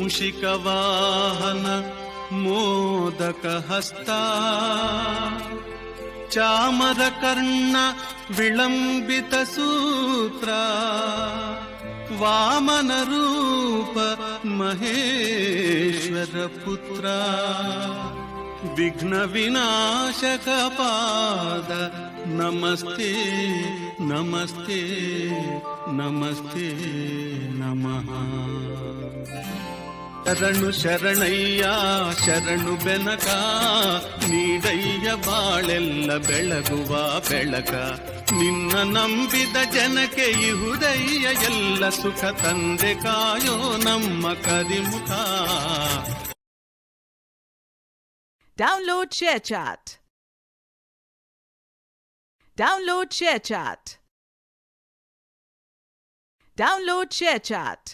ಮೂಷಿಕವಾಹನ ಮೋದಕ ಹಸ್ತ ಚಾಮರಕರ್ಣ ವಿಳಂಬಿತ ಸೂತ್ರ ವಾಮನ ರೂಪ ಮಹೇಶ್ವರ ಪುತ್ರ ವಿಘ್ನ ವಿನಾಶಕ ಪಾದ ನಮಸ್ತೆ ನಮಸ್ತೆ ನಮಸ್ತೆ ನಮಃ. ಶರಣು ಶರಣಯ್ಯ ಶರಣು ಬೆನಕ ನೀಡಯ್ಯ ಬಾಳೆಲ್ಲ ಬೆಳಗುವ ಬೆಳಕ ನಿನ್ನ ನಂಬಿದ ಜನಕ್ಕೆ ಇಹುದಯ್ಯ ಎಲ್ಲ ಸುಖ ತಂದೆ ಕಾಯೋ ನಮ್ಮ ಕರಿಮುಖ. Download ShareChat. Download ShareChat. Download ShareChat.